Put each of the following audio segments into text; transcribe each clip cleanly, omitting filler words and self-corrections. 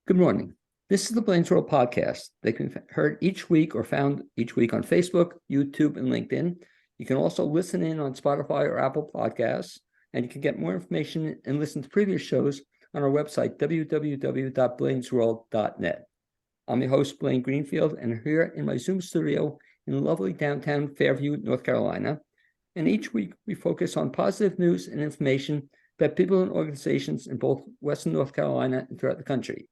Good morning. This is the BLAINESWORLD podcast. They can be heard each week or found each week on Facebook, YouTube, and LinkedIn. You can also listen in on Spotify or Apple Podcasts, and you can get more information and listen to previous shows on our website, www.blainesworld.net. I'm your host, Blaine Greenfield, and here in my Zoom studio in lovely downtown Fairview, North Carolina. And each week we focus on positive news and information about people and organizations in both Western North Carolina and throughout the country.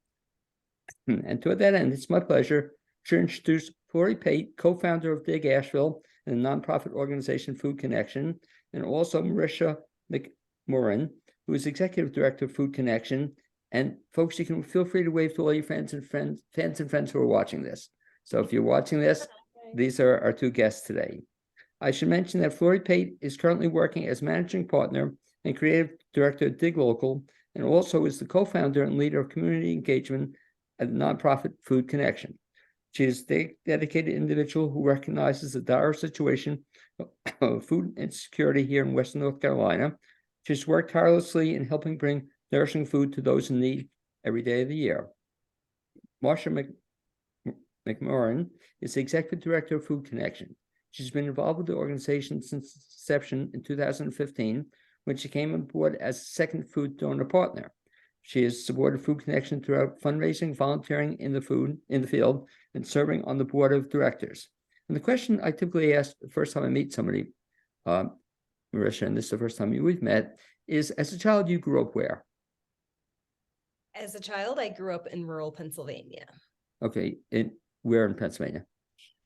And to that end, it's my pleasure to introduce Flori Pate, co-founder of Dig Asheville and the nonprofit organization Food Connection, and also Marisha MacMorran, who is executive director of Food Connection. And folks, you can feel free to wave to all your fans and friends who are watching this. So if you're watching this, these are our two guests today. I should mention that Flori Pate is currently working as managing partner and creative director at Dig Local, and also is the co-founder and leader of community engagement at the nonprofit Food Connection. She is a dedicated individual who recognizes the dire situation of food insecurity here in Western North Carolina. She's worked tirelessly in helping bring nourishing food to those in need every day of the year. Marisha MacMorran is the executive director of Food Connection. She's been involved with the organization since its inception in 2015, when she came on board as a second food donor partner. She has supported Food Connection throughout fundraising, volunteering in the field, and serving on the board of directors. And the question I typically ask the first time I meet somebody, Marisha, and this is the first time we've met, is as a child, you grew up where? As a child, I grew up in rural Pennsylvania. Okay, where in Pennsylvania?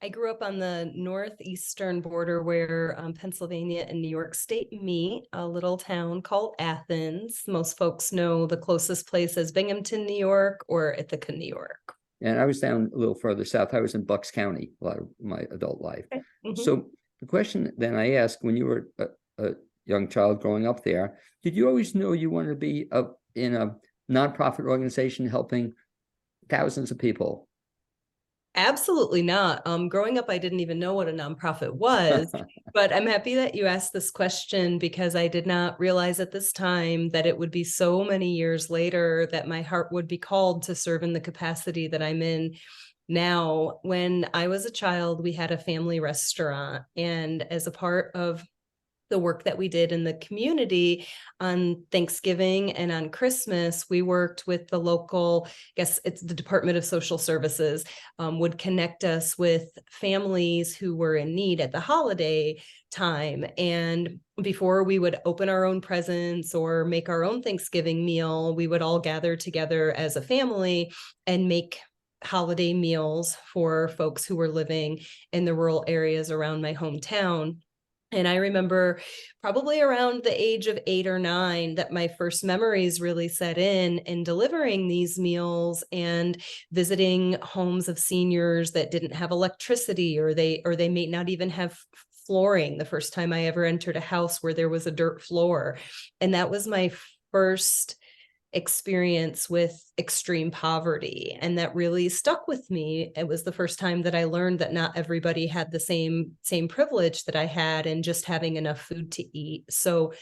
I grew up on the northeastern border where Pennsylvania and New York State meet, a little town called Athens. Most folks know the closest place as Binghamton, New York, or Ithaca, New York. And I was down a little further south. I was in Bucks County a lot of my adult life. Okay. Mm-hmm. So the question then I asked, when you were a young child growing up there, did you always know you wanted to be in a nonprofit organization helping thousands of people? Absolutely not. Growing up, I didn't even know what a nonprofit was, but I'm happy that you asked this question because I did not realize at this time that it would be so many years later that my heart would be called to serve in the capacity that I'm in now. When I was a child, we had a family restaurant, and as a part of the work that we did in the community on Thanksgiving and on Christmas, we worked with the local, I guess it's the Department of Social Services, would connect us with families who were in need at the holiday time. And before we would open our own presents or make our own Thanksgiving meal, we would all gather together as a family and make holiday meals for folks who were living in the rural areas around my hometown. And I remember probably around the age of 8 or 9 that my first memories really set in delivering these meals and visiting homes of seniors that didn't have electricity, or they may not even have flooring. The first time I ever entered a house where there was a dirt floor. And that was my first experience with extreme poverty, and that really stuck with me. It was the first time that I learned that not everybody had the same privilege that I had in just having enough food to eat. So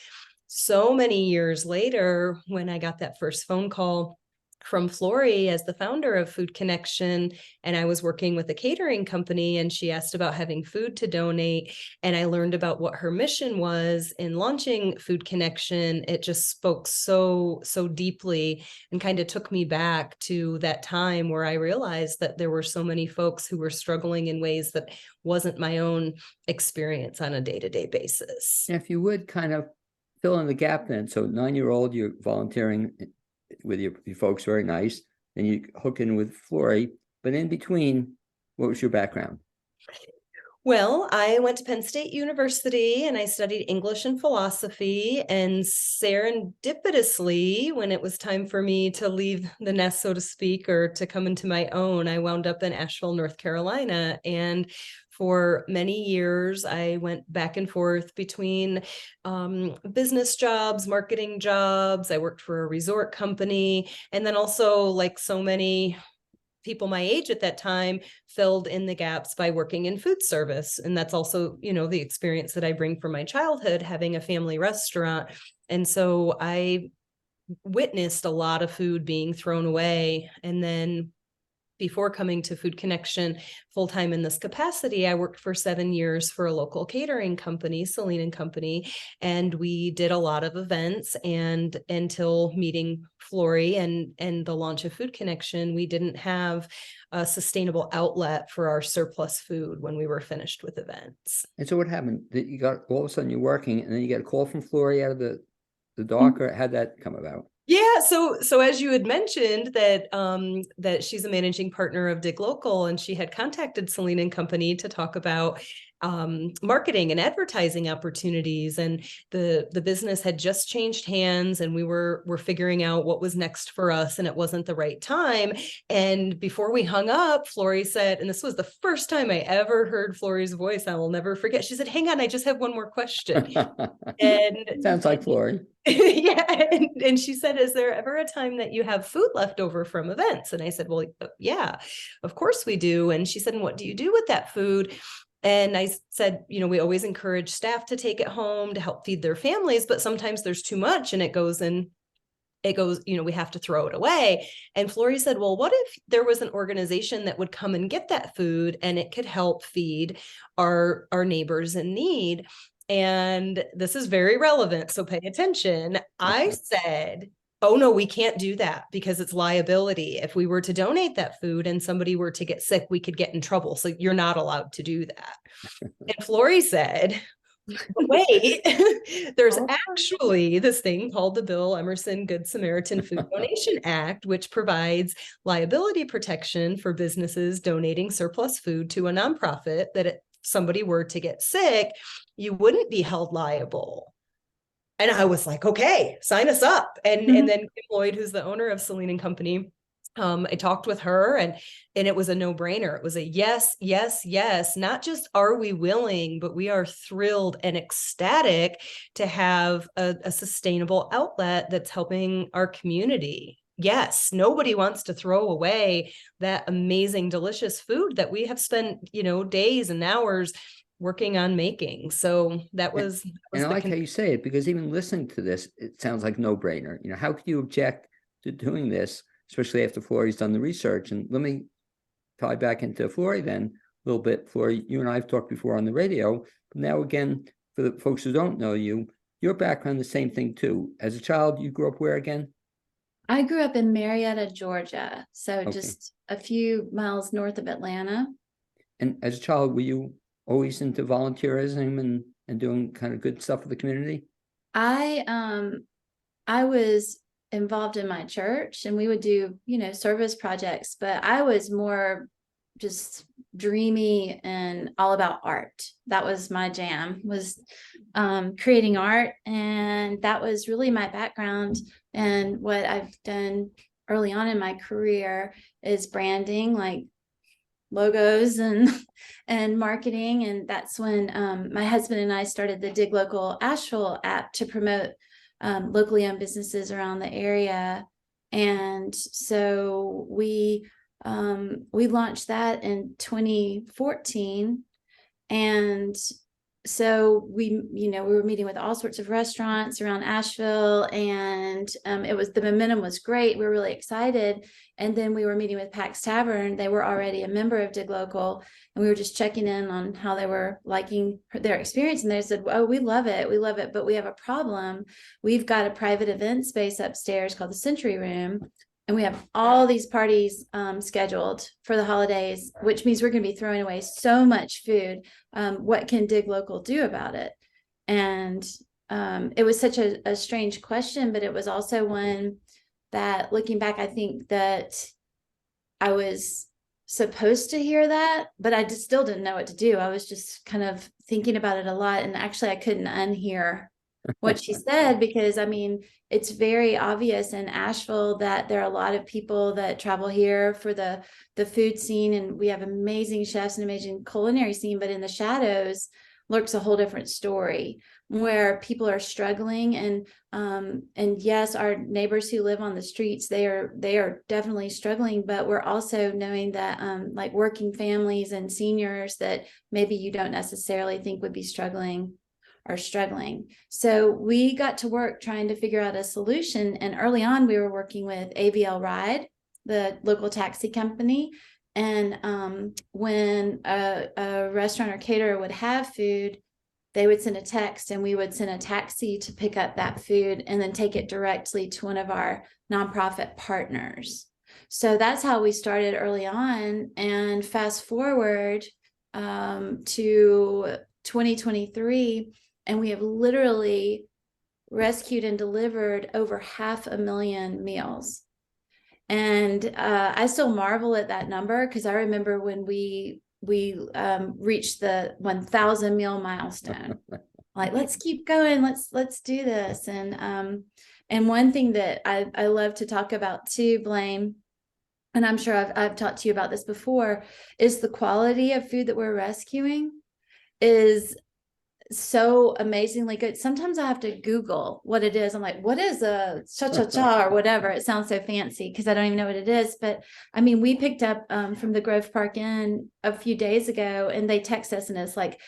many years later, when I got that first phone call from Flori as the founder of Food Connection, and I was working with a catering company, and she asked about having food to donate, and I learned about what her mission was in launching Food Connection. It just spoke so deeply and kind of took me back to that time where I realized that there were so many folks who were struggling in ways that wasn't my own experience on a day-to-day basis. If you would kind of fill in the gap then. So 9-year-old, you're volunteering with your folks, very nice. Then you hook in with Flori, but in between, what was your background? Well, I went to Penn State University and I studied English and philosophy, and serendipitously, when it was time for me to leave the nest, so to speak, or to come into my own, I wound up in Asheville, North Carolina. And for many years, I went back and forth between business jobs, marketing jobs. I worked for a resort company, and then also, like so many people my age at that time, filled in the gaps by working in food service. And that's also, the experience that I bring from my childhood, having a family restaurant. And so I witnessed a lot of food being thrown away. And then before coming to Food Connection full-time in this capacity, I worked for 7 years for a local catering company, Celine and Company, and we did a lot of events. And until meeting Flori and the launch of Food Connection, we didn't have a sustainable outlet for our surplus food when we were finished with events. And so what happened? That you got all of a sudden you're working, and then you get a call from Flori out of the dark, or how'd that come about? Yeah, so as you had mentioned that that she's a managing partner of Dig Local, and she had contacted Celine and Company to talk about marketing and advertising opportunities, and the business had just changed hands, and we were figuring out what was next for us, and it wasn't the right time. And before we hung up, Flori said, and this was the first time I ever heard Flori's voice, I will never forget. She said, "Hang on, I just have one more question." And sounds like Flori. Yeah. And she said, "Is there ever a time that you have food left over from events?" And I said, "Well, yeah, of course we do." And she said, "And what do you do with that food?" And I said, we always encourage staff to take it home to help feed their families, but sometimes there's too much and it goes, we have to throw it away. And Flori said, "Well, what if there was an organization that would come and get that food and it could help feed our neighbors in need?" And this is very relevant, so pay attention. I said, "Oh no, we can't do that because it's liability. If we were to donate that food and somebody were to get sick, we could get in trouble. So you're not allowed to do that." And Flori said, "But wait, there's actually this thing called the Bill Emerson Good Samaritan Food Donation Act, which provides liability protection for businesses donating surplus food to a nonprofit that if somebody were to get sick, you wouldn't be held liable." And I was like, "Okay, sign us up." And then Kim Lloyd, who's the owner of Celine and Company, I talked with her, and it was a no-brainer. It was a yes, yes, yes. Not just are we willing, but we are thrilled and ecstatic to have a sustainable outlet that's helping our community. Yes, nobody wants to throw away that amazing, delicious food that we have spent, days and hours working on making. So that was and I like how you say it, because even listening to this, it sounds like no-brainer. How could you object to doing this, especially after Flori's done the research? And let me tie back into Flori then a little bit. Flori, you and I have talked before on the radio, but now again, for the folks who don't know you, your background, the same thing too. As a child, you grew up where again? I grew up in Marietta, Georgia, so just a few miles north of Atlanta. And as a child, were you always into volunteerism and doing kind of good stuff for the community? I was involved in my church, and we would do, service projects, but I was more just dreamy and all about art. That was my jam, was creating art. And that was really my background. And what I've done early on in my career is branding, like logos and marketing. And that's when my husband and I started the Dig Local Asheville app to promote locally owned businesses around the area. And so we launched that in 2014. And so we were meeting with all sorts of restaurants around Asheville, and the momentum was great. We were really excited. And then we were meeting with Pax Tavern. They were already a member of Dig Local, and we were just checking in on how they were liking their experience. And they said, "Oh, we love it, but we have a problem. We've got a private event space upstairs called the Century Room, and we have all these parties scheduled for the holidays, which means we're going to be throwing away so much food. What can Dig Local do about it?" And it was such a strange question, but it was also one that, looking back, I think that I was supposed to hear that, but I just still didn't know what to do. I was just kind of thinking about it a lot. And actually, I couldn't unhear what she said, because it's very obvious in Asheville that there are a lot of people that travel here for the food scene, and we have amazing chefs and amazing culinary scene, but in the shadows lurks a whole different story where people are struggling. And yes, our neighbors who live on the streets, they are definitely struggling, but we're also knowing that like working families and seniors that maybe you don't necessarily think would be struggling are struggling. So we got to work trying to figure out a solution. And early on, we were working with AVL Ride, the local taxi company. And when a restaurant or caterer would have food, they would send a text and we would send a taxi to pick up that food and then take it directly to one of our nonprofit partners. So that's how we started early on. And fast forward to 2023, and we have literally rescued and delivered over 500,000 meals. And I still marvel at that number, because I remember when we reached the 1,000 meal milestone. Like, let's keep going, let's do this. And one thing that I love to talk about too, Blaine, and I'm sure I've talked to you about this before, is the quality of food that we're rescuing is so amazingly good. Sometimes I have to Google what it is. I'm like, what is a cha-cha-cha or whatever? It sounds so fancy because I don't even know what it is. But I mean, we picked up from the Grove Park Inn a few days ago, and they text us and it's like,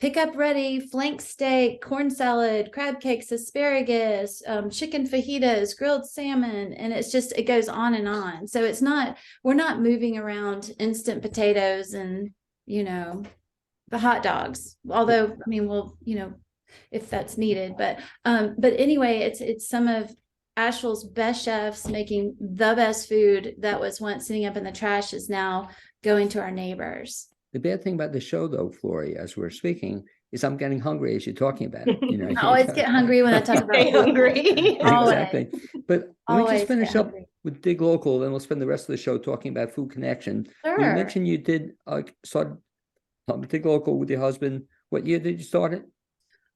pick up ready, flank steak, corn salad, crab cakes, asparagus, chicken fajitas, grilled salmon. And it's just, it goes on and on. So it's not, we're not moving around instant potatoes and, the hot dogs, although, I mean, we'll, if that's needed, but anyway, it's some of Asheville's best chefs making the best food that was once sitting up in the trash is now going to our neighbors. The bad thing about the show, though, Flori, as we're speaking, is I'm getting hungry as you're talking about it. I always get hungry when I talk about Stay hungry. Exactly. But let me just finish up hungry with Dig Local, and we'll spend the rest of the show talking about Food Connection. Sure. You mentioned you did start Dig Local with your husband. What year did you start it?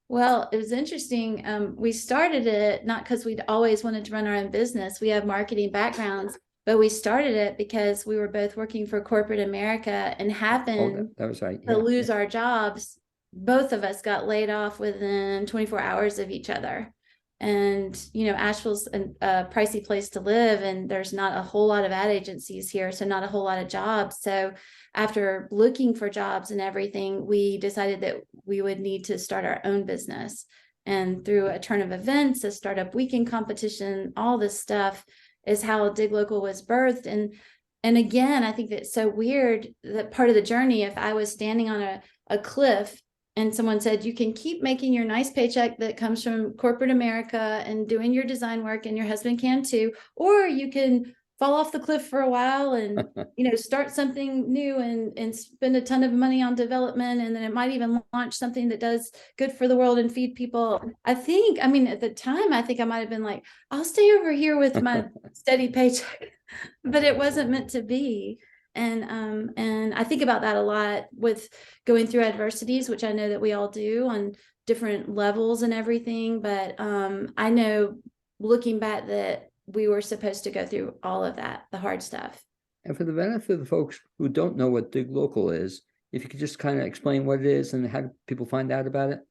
Well, it was interesting. We started it not because we'd always wanted to run our own business. We have marketing backgrounds, but we started it because we were both working for corporate America and happened that was right. to lose our jobs. Both of us got laid off within 24 hours of each other. And, Asheville's a pricey place to live, and there's not a whole lot of ad agencies here, so not a whole lot of jobs. So after looking for jobs and everything, we decided that we would need to start our own business. And through a turn of events, a startup weekend competition, all this stuff is how Dig Local was birthed. And again, I think that's so weird that part of the journey, if I was standing on a cliff and someone said, you can keep making your nice paycheck that comes from corporate America and doing your design work, and your husband can too, or you can fall off the cliff for a while and, start something new and spend a ton of money on development. And then it might even launch something that does good for the world and feed people. At the time, I think I might've been like, I'll stay over here with my steady paycheck, but it wasn't meant to be. And I think about that a lot with going through adversities, which I know that we all do on different levels and everything. But I know looking back that we were supposed to go through all of that, the hard stuff. And for the benefit of the folks who don't know what Dig Local is, if you could just kind of explain what it is and how do people find out about it?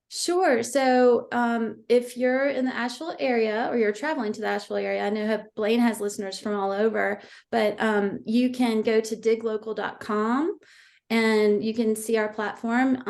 Sure. So if you're in the Asheville area or you're traveling to the Asheville area, I know Blaine has listeners from all over, but you can go to diglocal.com and you can see our platform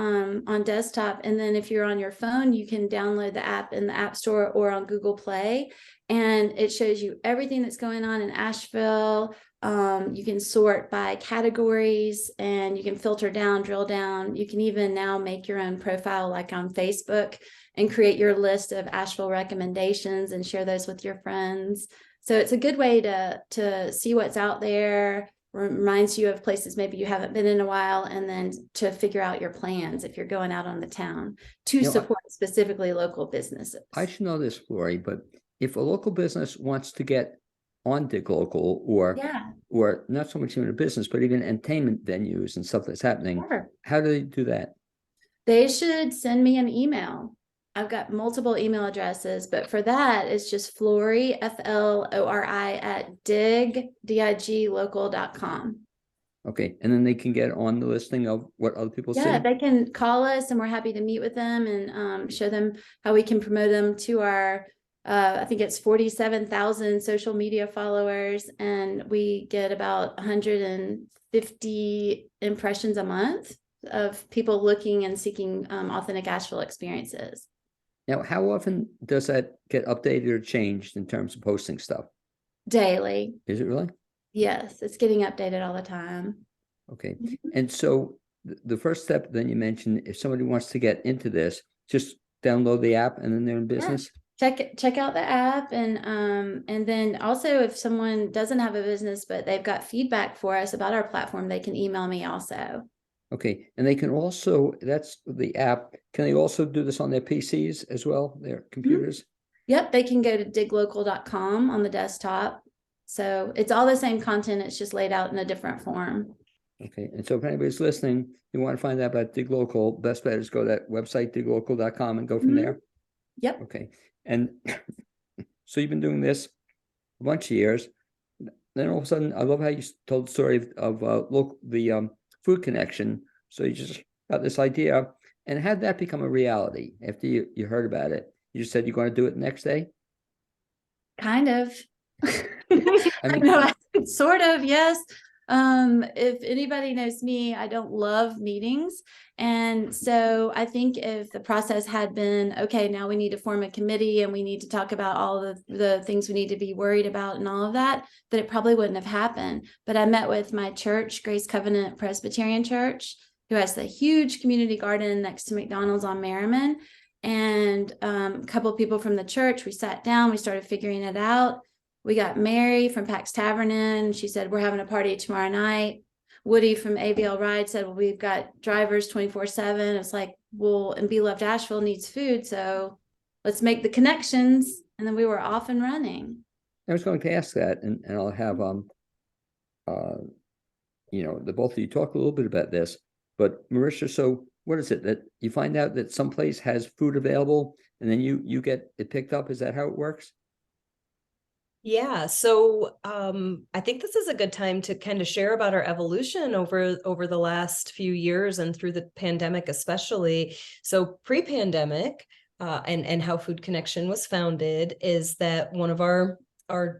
on desktop. And then if you're on your phone, you can download the app in the App Store or on Google Play. And it shows you everything that's going on in Asheville. You can sort by categories and you can filter down, drill down. You can even now make your own profile like on Facebook and create your list of Asheville recommendations and share those with your friends. So it's a good way to see what's out there, reminds you of places maybe you haven't been in a while, and then to figure out your plans if you're going out on the town to support specifically local businesses. I should know this, Flori, but if a local business wants to get on Dig Local or not so much even a business, but even entertainment venues and stuff that's happening, how do they do that? They should send me an email. I've got multiple email addresses, but for that, it's just Flori, Flori at diglocal.com. Okay. And then they can get on the listing of what other people say? Yeah, they can call us and we're happy to meet with them and show them how we can promote them to our I think it's 47,000 social media followers, and we get about 150 impressions a month. of people looking and seeking authentic Asheville experiences. Now, how often does that get updated or changed in terms of posting stuff? Daily. Is it really? Yes, it's getting updated all the time. Okay. And so the first step then you mentioned, if somebody wants to get into this, just download the app and then they're in business. Check out the app, and then also if someone doesn't have a business but they've got feedback for us about our platform, they can email me also. Okay. And they can also, that's the app. Can they also do this on their PCs as well, their computers? Yep, they can go to diglocal.com on the desktop. So it's all the same content, it's just laid out in a different form. Okay. And so if anybody's listening, you want to find out about Dig Local, best bet is go to that website, diglocal.com, and go from there. Yep. Okay. And so you've been doing this a bunch of years. Then all of a sudden, I love how you told the story of the food connection. So you just got this idea, and how did that become a reality after you heard about it? You just said you're going to do it the next day? Kind of. I mean, No, sort of, yes. If anybody knows me, I don't love meetings. And so I think if the process had been, okay, now we need to form a committee and we need to talk about all the things we need to be worried about and all of that, that it probably wouldn't have happened. But I met with my church, Grace Covenant Presbyterian Church, who has the huge community garden next to McDonald's on Merriman. And a couple of people from the church, we sat down, we started figuring it out. We got Mary from Pax Tavern in. She said, we're having a party tomorrow night. Woody from AVL Ride said, well, we've got drivers 24/7. It's like, well, and Be Loved Asheville needs food. So let's make the connections. And then we were off and running. I was going to ask that, and I'll have the both of you talk a little bit about this. But Marisha, so what is it that you find out that someplace has food available and then you get it picked up? Is that how it works? Yeah, so I think this is a good time to kind of share about our evolution over the last few years and through the pandemic especially. So pre-pandemic, and how Food Connection was founded is that one of our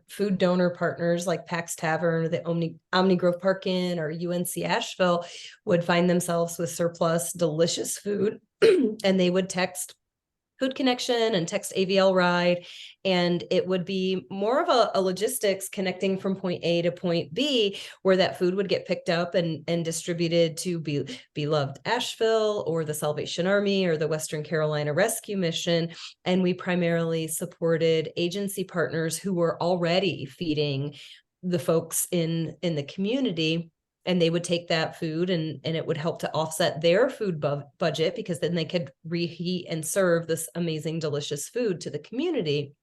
food donor partners like Pax Tavern, or the Omni Grove Park Inn, or UNC Asheville would find themselves with surplus delicious food and they would text Food Connection and text AVL Ride, and it would be more of a logistics connecting from point A to point B, where that food would get picked up and distributed to Be Loved Asheville or the Salvation Army or the Western Carolina Rescue Mission. And we primarily supported agency partners who were already feeding the folks in the community. And they would take that food and it would help to offset their food budget, because then they could reheat and serve this amazing, delicious food to the community.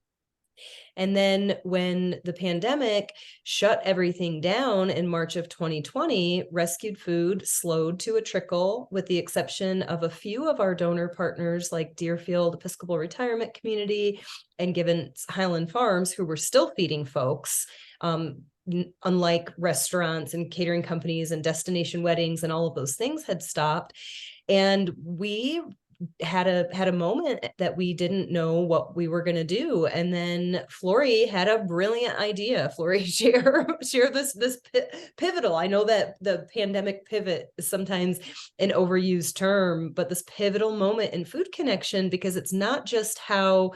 And then when the pandemic shut everything down in March of 2020, rescued food slowed to a trickle, with the exception of a few of our donor partners like Deerfield Episcopal Retirement Community and Givens Highland Farms, who were still feeding folks. Unlike restaurants and catering companies and destination weddings and all of those things had stopped. And we had a moment that we didn't know what we were going to do. And then Flori had a brilliant idea. Flori, share this pivotal. I know that the pandemic pivot is sometimes an overused term, but this pivotal moment in Food Connection, because it's not just how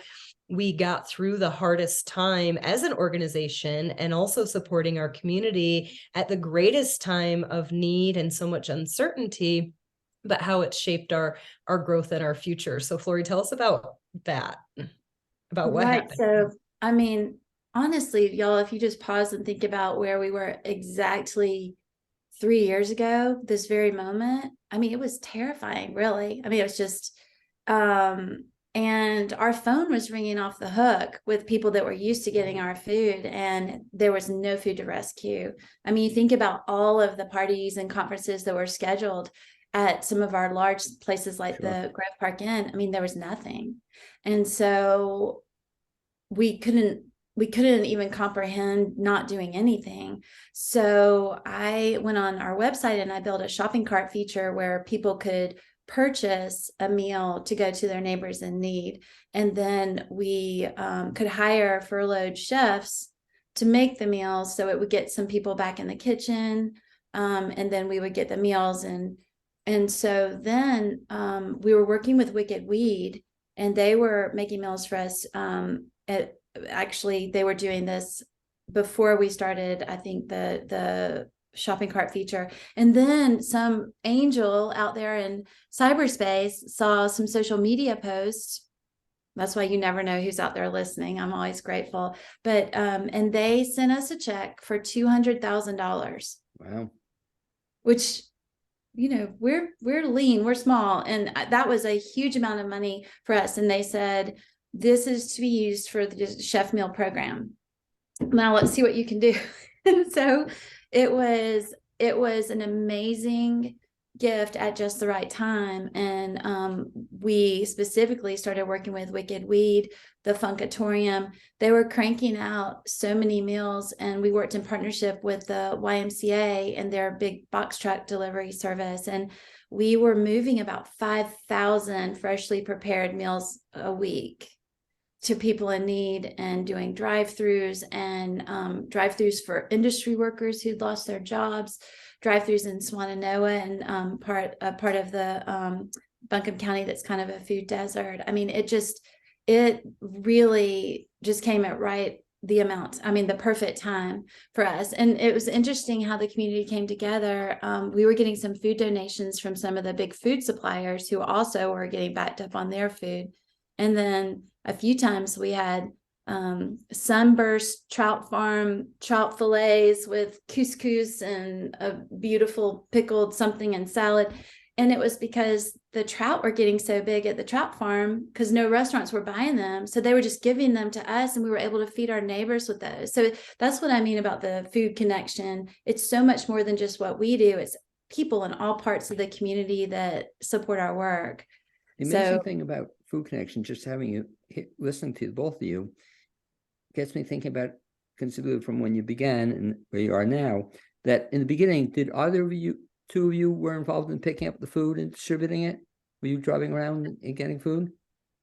we got through the hardest time as an organization and also supporting our community at the greatest time of need and so much uncertainty, but how it shaped our growth and our future. So Flori, tell us about that, about what happened. So, I mean, honestly, y'all, if you just pause and think about where we were exactly 3 years ago, this very moment, I mean, it was terrifying, really. I mean, it was just, and our phone was ringing off the hook with people that were used to getting our food, and there was no food to rescue. I mean, you think about all of the parties and conferences that were scheduled at some of our large places like the Grove Park Inn. I mean, there was nothing. And so we couldn't even comprehend not doing anything. So I went on our website and I built a shopping cart feature where people could purchase a meal to go to their neighbors in need. And then we could hire furloughed chefs to make the meals, so it would get some people back in the kitchen. And then we would get the meals and And so then we were working with Wicked Weed, and they were making meals for us. Actually, they were doing this before we started, I think, the shopping cart feature. And then some angel out there in cyberspace saw some social media posts. That's why you never know who's out there listening. I'm always grateful. But and they sent us a check for $200,000. Wow. Which, you know, we're lean, we're small, and that was a huge amount of money for us. And they said, this is to be used for the chef meal program. Now let's see what you can do. And so it was an amazing gift at just the right time. And we specifically started working with Wicked Weed, the Funkatorium. They were cranking out so many meals, and we worked in partnership with the YMCA and their big box truck delivery service. And we were moving about 5,000 freshly prepared meals a week to people in need, and doing drive-throughs and drive-throughs for industry workers who'd lost their jobs, drive-throughs in Swannanoa, and part of the Buncombe County that's kind of a food desert. I mean, it really just came at the perfect time for us. And it was interesting how the community came together. We were getting some food donations from some of the big food suppliers who also were getting backed up on their food. And then a few times we had Sunburst Trout Farm trout fillets with couscous and a beautiful pickled something and salad. And it was because the trout were getting so big at the trout farm because no restaurants were buying them. So they were just giving them to us, and we were able to feed our neighbors with those. So that's what I mean about the food connection. It's so much more than just what we do. It's people in all parts of the community that support our work. The amazing thing about Food Connection, just having you listening to both of you, gets me thinking about, considerably from when you began and where you are now, that in the beginning, did either of you, two of you, were involved in picking up the food and distributing it? Were you driving around and getting food?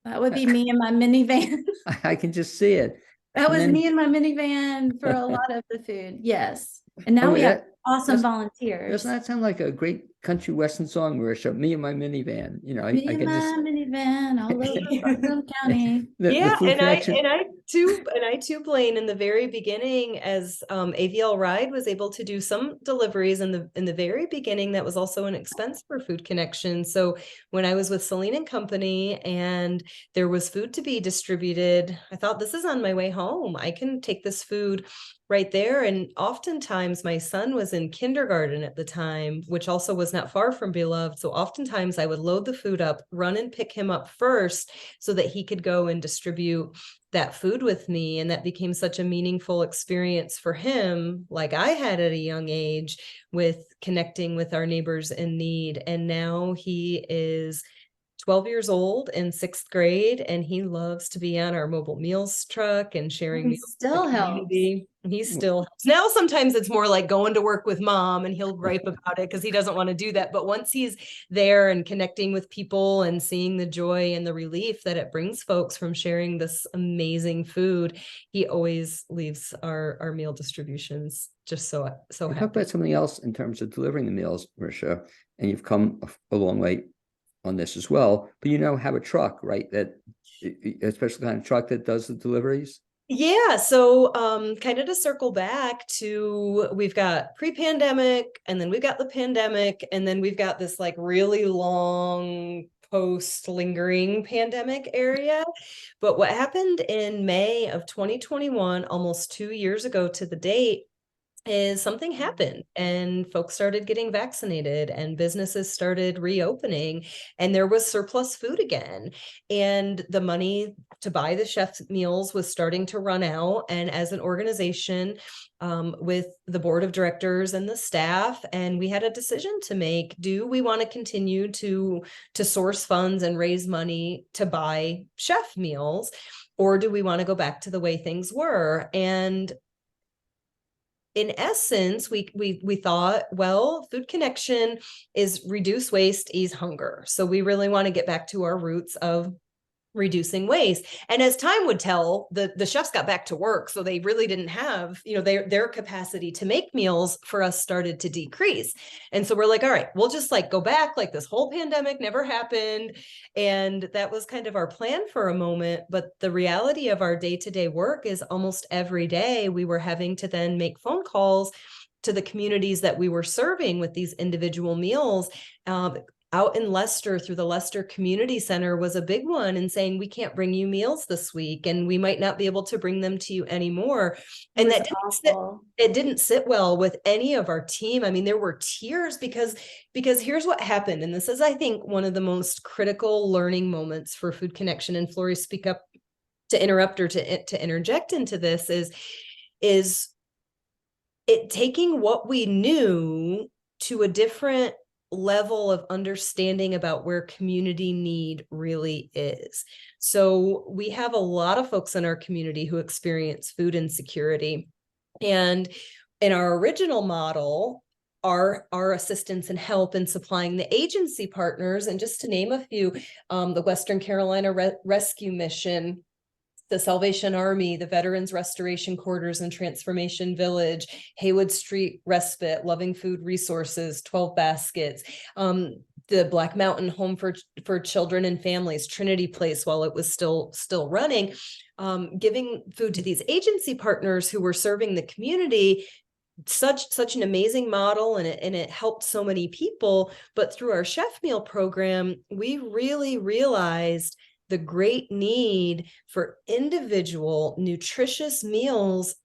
That would be me in my minivan. I can just see it. That was me in my minivan for a lot of the food. Yes. And now we have awesome volunteers. Doesn't that sound like a great country western song, Marisha? Me and my minivan. You know, me and my minivan all over Buncombe County. I too, Blaine, in the very beginning, as AVL Ride was able to do some deliveries in the very beginning, that was also an expense for Food Connection. So when I was with Celine and Company and there was food to be distributed, I thought, this is on my way home. I can take this food right there. And oftentimes my son was in kindergarten at the time, which also was not far from Beloved. So oftentimes I would load the food up, run and pick him up first so that he could go and distribute that food with me. And that became such a meaningful experience for him, like I had at a young age, with connecting with our neighbors in need. And now he is 12 years old in 6th grade, and he loves to be on our mobile meals truck and sharing meals. Still helps. He still helps. Now sometimes it's more like going to work with mom, and he'll gripe about it because he doesn't want to do that. But once he's there and connecting with people and seeing the joy and the relief that it brings folks from sharing this amazing food, he always leaves our meal distributions just so happy. Talk about something else in terms of delivering the meals, Marisha, and you've come a long way on this as well, but you now have a truck, right? That a special kind of truck that does the deliveries. Yeah. So kind of to circle back to, we've got pre-pandemic, and then we've got the pandemic, and then we've got this like really long post lingering pandemic area. But what happened in May of 2021, almost 2 years ago to the date, is something happened and folks started getting vaccinated and businesses started reopening, and there was surplus food again. And the money to buy the chef meals was starting to run out. And as an organization, with the board of directors and the staff, and we had a decision to make. Do we want to continue to source funds and raise money to buy chef meals, or do we want to go back to the way things were? And in essence, we thought, well, Food Connection is reduce waste, ease hunger. So we really want to get back to our roots of reducing waste. And as time would tell, the chefs got back to work. So they really didn't have, their capacity to make meals for us started to decrease. And so we're like, all right, we'll just like go back, like this whole pandemic never happened. And that was kind of our plan for a moment. But the reality of our day-to-day work is almost every day we were having to then make phone calls to the communities that we were serving with these individual meals. Out in Leicester, through the Leicester Community Center was a big one, and saying, we can't bring you meals this week and we might not be able to bring them to you anymore. And that didn't sit well with any of our team. I mean, there were tears because here's what happened. And this is, I think, one of the most critical learning moments for Food Connection. And Flori, speak up to interrupt or to interject into this, is it taking what we knew to a different level of understanding about where community need really is. So we have a lot of folks in our community who experience food insecurity. And in our original model, our assistance and help in supplying the agency partners, and just to name a few, the Western Carolina Rescue Mission, the Salvation Army, the Veterans Restoration Quarters and Transformation Village, Haywood Street Respite, Loving Food Resources, 12 Baskets, the Black Mountain Home for Children and Families, Trinity Place, while it was still running, giving food to these agency partners who were serving the community. Such an amazing model, and it helped so many people. But through our chef meal program, we really realized the great need for individual nutritious meals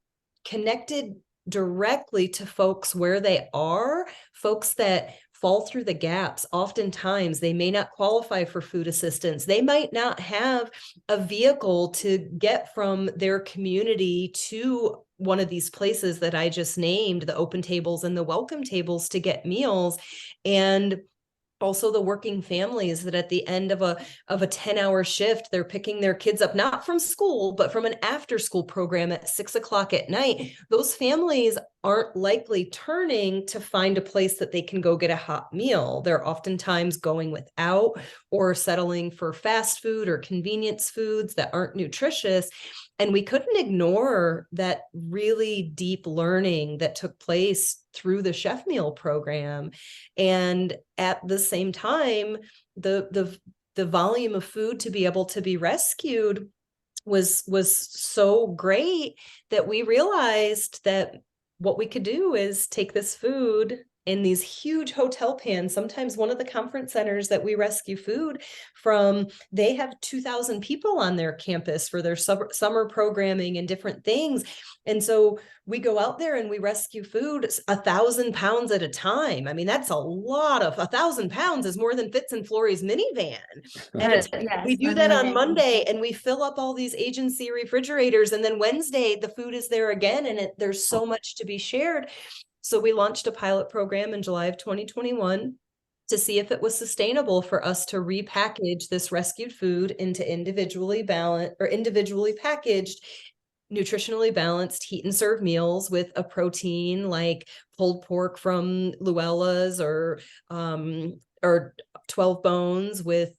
connected directly to folks where they are, folks that fall through the gaps. Oftentimes, they may not qualify for food assistance. They might not have a vehicle to get from their community to one of these places that I just named, the open tables and the welcome tables, to get meals. And also the working families that at the end of a 10-hour shift, they're picking their kids up, not from school, but from an after school program at 6 o'clock at night. Those families aren't likely turning to find a place that they can go get a hot meal. They're oftentimes going without or settling for fast food or convenience foods that aren't nutritious. And we couldn't ignore that really deep learning that took place through the chef meal program. And at the same time, the volume of food to be able to be rescued was so great that we realized that what we could do is take this food in these huge hotel pans. Sometimes one of the conference centers that we rescue food from, they have 2,000 people on their campus for their summer programming and different things. And so we go out there and we rescue food 1,000 pounds at a time. I mean, that's a lot of 1,000 pounds is more than fits in Flori's minivan. And we do that on Monday, and we fill up all these agency refrigerators. And then Wednesday, the food is there again, and there's so much to be shared. So we launched a pilot program in July of 2021 to see if it was sustainable for us to repackage this rescued food into individually packaged, nutritionally balanced heat and serve meals with a protein like pulled pork from Luella's or 12 Bones, with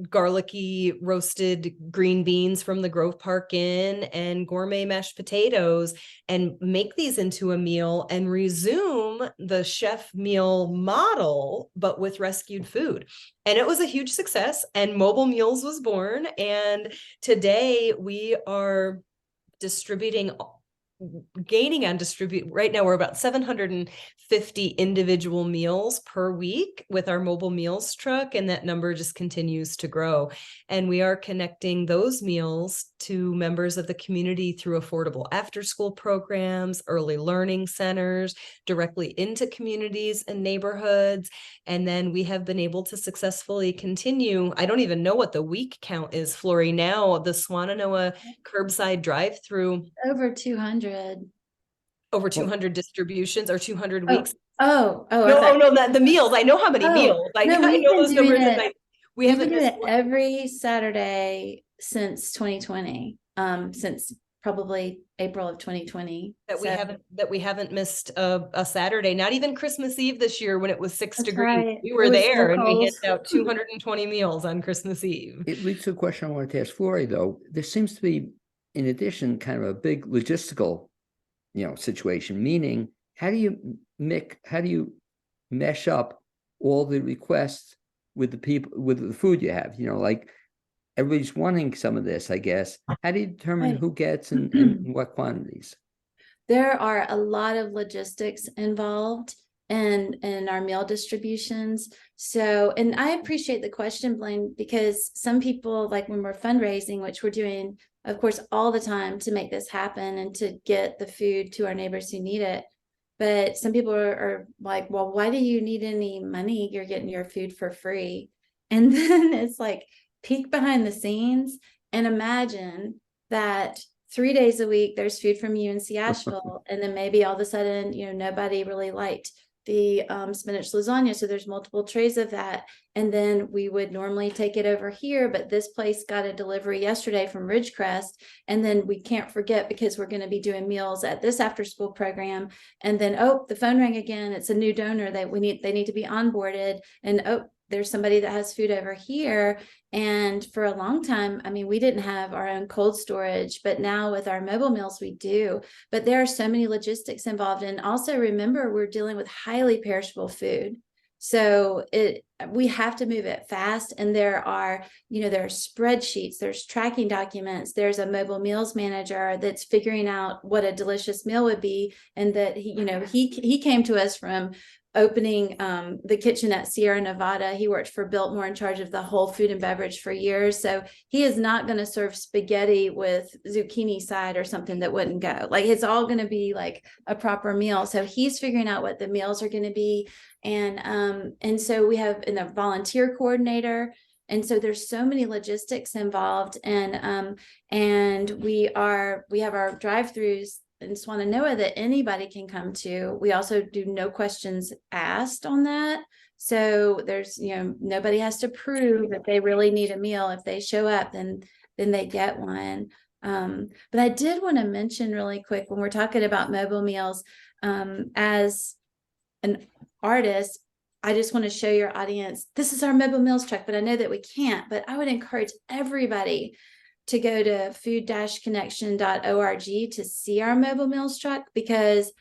garlicky roasted green beans from the Grove Park Inn and gourmet mashed potatoes, and make these into a meal and resume the chef meal model, but with rescued food. And it was a huge success, and Mobile Meals was born. And today we are right now we're about 750 individual meals per week with our mobile meals truck, and that number just continues to grow. And we are connecting those meals to members of the community through affordable after school programs, early learning centers, directly into communities and neighborhoods. And then we have been able to successfully continue, I don't even know what the week count is, Flori, now, the Swannanoa curbside drive-through. Over 200. Over 200 distributions or 200 weeks. No, the meals. I know how many meals. I know those numbers. We've been doing it every Saturday since 2020, since probably April of 2020. That So we haven't missed a Saturday, not even Christmas Eve this year when it was 6 that's degrees. right. We It were was so there and we cold. handed out 220 meals on Christmas Eve. It leads to a question I wanted to ask Flori, though. There seems to be, in addition, kind of a big logistical, situation, meaning how do you mesh up all the requests with the people, with the food you have? Like everybody's wanting some of this, I guess. How do you determine Right. who gets and what quantities? There are a lot of logistics involved in our meal distributions. So, and I appreciate the question, Blaine, because some people, like when we're fundraising, which we're doing, of course, all the time to make this happen and to get the food to our neighbors who need it. But some people are like, well, why do you need any money? You're getting your food for free. And then it's like peek behind the scenes and imagine that 3 days a week there's food from UNC Asheville, and then maybe all of a sudden, nobody really liked the spinach lasagna, so there's multiple trays of that, and then we would normally take it over here, but this place got a delivery yesterday from Ridgecrest, and then we can't forget because we're going to be doing meals at this after school program, and then the phone rang again, it's a new donor that they need to be onboarded, and there's somebody that has food over here. And for a long time, I mean, we didn't have our own cold storage, but now with our mobile meals, we do. But there are so many logistics involved. And also remember, we're dealing with highly perishable food. So we have to move it fast. And there are spreadsheets, there's tracking documents, there's a mobile meals manager that's figuring out what a delicious meal would be. And that he came to us from opening the kitchen at Sierra Nevada. He worked for Biltmore in charge of the whole food and beverage for years. So he is not going to serve spaghetti with zucchini side or something that wouldn't go. Like it's all going to be like a proper meal. So he's figuring out what the meals are going to be. And so we have a volunteer coordinator. And so there's so many logistics involved. And we have our drive-throughs in Swannanoa that anybody can come to. We also do no questions asked on that. So there's, nobody has to prove that they really need a meal. If they show up, then they get one. But I did want to mention really quick when we're talking about mobile meals, as an artist, I just want to show your audience, this is our mobile meals truck, but I know that we can't, but I would encourage everybody to go to food-connection.org to see our mobile meals truck, because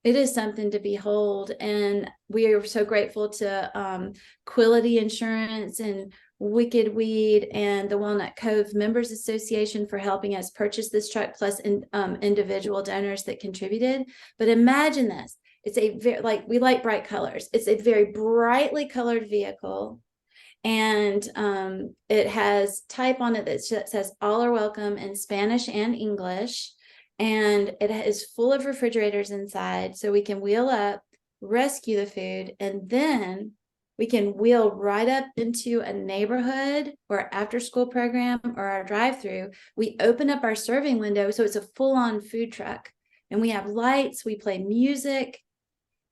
it is something to behold. And we are so grateful to Quility Insurance and Wicked Weed and the Walnut Cove Members Association for helping us purchase this truck, plus individual donors that contributed. But imagine this. It's we like bright colors. It's a very brightly colored vehicle. And it has type on it that says all are welcome in Spanish and English. And it is full of refrigerators inside, so we can wheel up, rescue the food, and then we can wheel right up into a neighborhood or after school program or our drive-through. We open up our serving window, so it's a full-on food truck. And we have lights, we play music.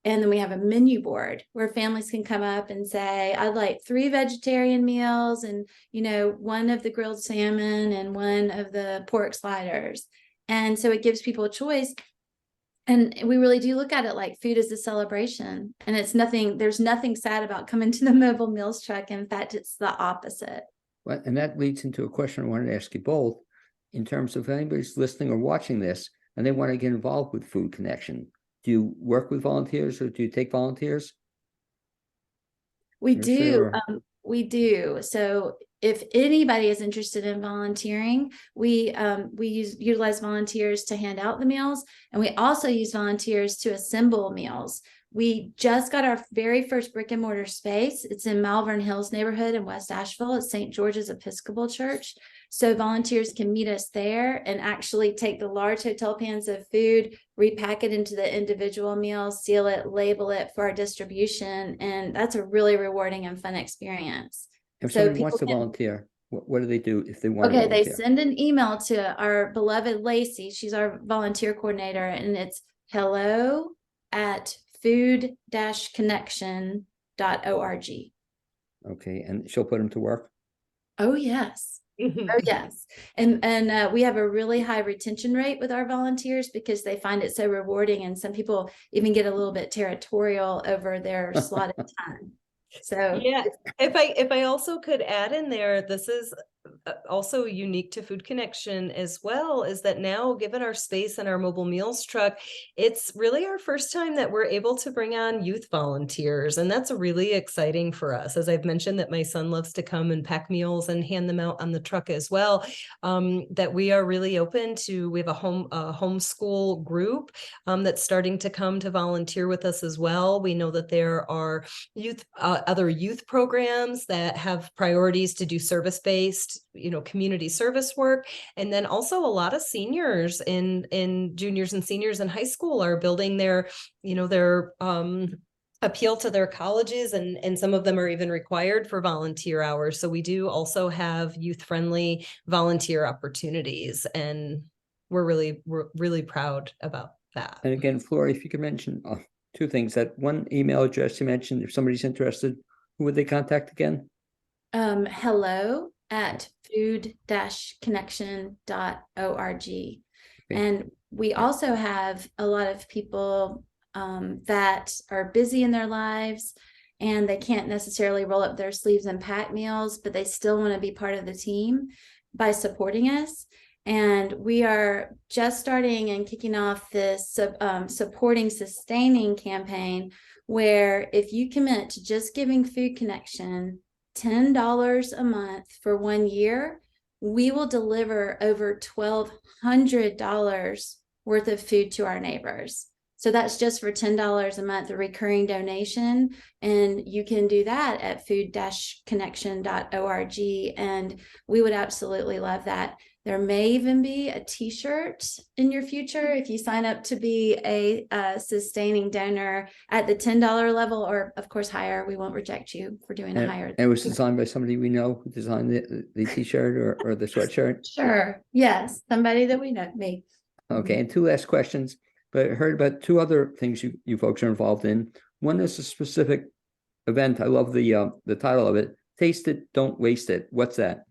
And then we have a menu board where families can come up and say, I'd like 3 vegetarian meals and, 1 of the grilled salmon and 1 of the pork sliders. And so it gives people a choice. And we really do look at it like food is a celebration. And there's nothing sad about coming to the mobile meals truck. In fact, it's the opposite. Well, and that leads into a question I wanted to ask you both, in terms of if anybody's listening or watching this and they want to get involved with Food Connection. Do you work with volunteers or do you take volunteers? We do. We do. So if anybody is interested in volunteering, we utilize volunteers to hand out the meals, and we also use volunteers to assemble meals. We just got our very first brick and mortar space. It's in Malvern Hills neighborhood in West Asheville at St. George's Episcopal Church. So volunteers can meet us there and actually take the large hotel pans of food, repack it into the individual meals, seal it, label it for our distribution. And that's a really rewarding and fun experience. If somebody wants to volunteer, what do they do if they want to volunteer? volunteer? They send an email to our beloved Lacey. She's our volunteer coordinator, and it's hello@food-connection.org. Okay, and she'll put them to work? Oh, yes. Oh, yes. And we have a really high retention rate with our volunteers because they find it so rewarding. And some people even get a little bit territorial over their slotted time. So Yeah, if I also could add in there, this is also unique to Food Connection as well, is that now, given our space and our mobile meals truck, it's really our first time that we're able to bring on youth volunteers. And that's really exciting for us. As I've mentioned, that my son loves to come and pack meals and hand them out on the truck as well. That we are really open to, we have a homeschool group that's starting to come to volunteer with us as well. We know that there are other youth programs that have priorities to do service-based, community service work. And then also a lot of seniors in juniors and seniors in high school are building their appeal to their colleges, and some of them are even required for volunteer hours. So we do also have youth-friendly volunteer opportunities, and we're really proud about that. And again, Flori, if you could mention two things. That one email address you mentioned, if somebody's interested, who would they contact again? hello@food-connection.org. And we also have a lot of people that are busy in their lives and they can't necessarily roll up their sleeves and pack meals, but they still want to be part of the team by supporting us. And we are just starting and kicking off this supporting sustaining campaign, where if you commit to just giving Food Connection $10 a month for 1 year, we will deliver over $1,200 worth of food to our neighbors. So that's just for $10 a month, a recurring donation. And you can do that at food-connection.org. And we would absolutely love that. There may even be a t-shirt in your future if you sign up to be a sustaining donor at the $10 level, or of course higher. We won't reject you for doing a higher. It was designed by somebody we know who designed the t-shirt or the sweatshirt. Sure. Yes. Somebody that we know, me. Okay. And two last questions, but I heard about two other things you folks are involved in. One is a specific event. I love the title of it. Taste it, don't waste it. What's that?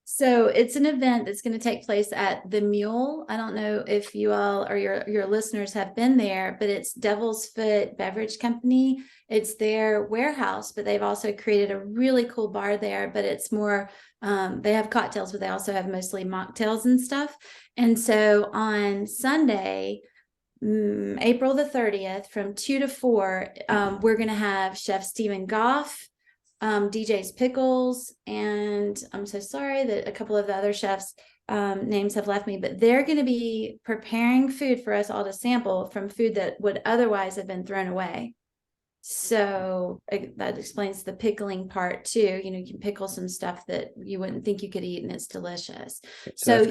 So it's an event that's going to take place at the Mule. I don't know if you all or your listeners have been there, but it's Devil's Foot Beverage Company. It's their warehouse, but they've also created a really cool bar there. But it's more, they have cocktails, but they also have mostly mocktails and stuff. And so on Sunday, April the 30th, from 2 to 4, we're going to have Chef Stephen Goff, DJ's Pickles, and I'm so sorry that a couple of the other chefs' names have left me, but they're going to be preparing food for us all to sample from food that would otherwise have been thrown away. So that explains the pickling part too. You can pickle some stuff that you wouldn't think you could eat, and it's delicious. So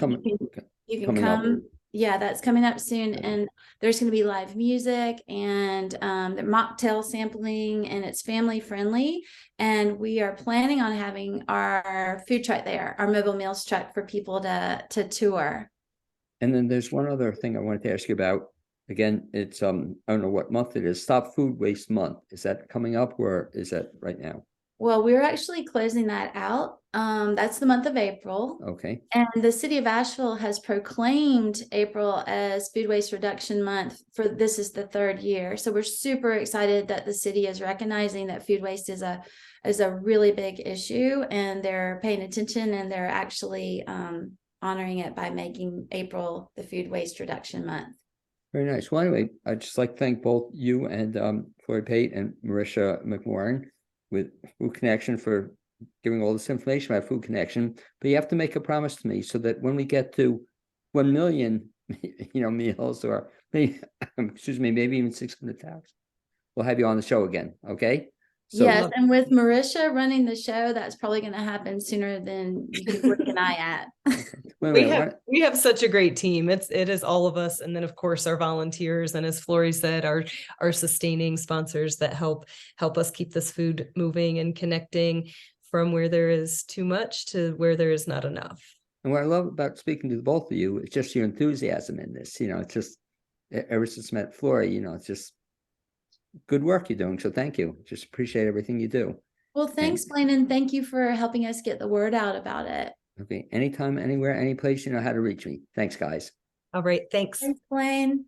you can come. Yeah, that's coming up soon. And there's going to be live music and the mocktail sampling, and it's family friendly. And we are planning on having our food truck there, our mobile meals truck, for people to tour. And then there's one other thing I wanted to ask you about. Again, it's I don't know what month it is. Stop Food Waste Month. Is that coming up, or is that right now? Well, we're actually closing that out. That's the month of April. Okay. And the city of Asheville has proclaimed April as Food Waste Reduction Month this is the 3rd year. So we're super excited that the city is recognizing that food waste is a really big issue, and they're paying attention, and they're actually honoring it by making April the Food Waste Reduction Month. Very nice. Well, anyway, I'd just like to thank both you and Flori Pate and Marisha MacMorran with Food Connection for giving all this information about Food Connection. But you have to make a promise to me so that when we get to 1 million, meals, or maybe, maybe even 600,000, we'll have you on the show again. Okay. So, yes, and with Marisha running the show, that's probably going to happen sooner than you can blink an eye at. We have such a great team. It is all of us, and then of course our volunteers, and as Flori said, our sustaining sponsors that help us keep this food moving and connecting from where there is too much to where there is not enough. And what I love about speaking to the both of you is just your enthusiasm in this. It's just ever since I met Flori, it's just good work you're doing. So thank you. Just appreciate everything you do. Well, thanks, Blaine, and thank you for helping us get the word out about it. Okay. Anytime, anywhere, any place, you know how to reach me. Thanks, guys. All right. Thanks. Thanks, Blaine.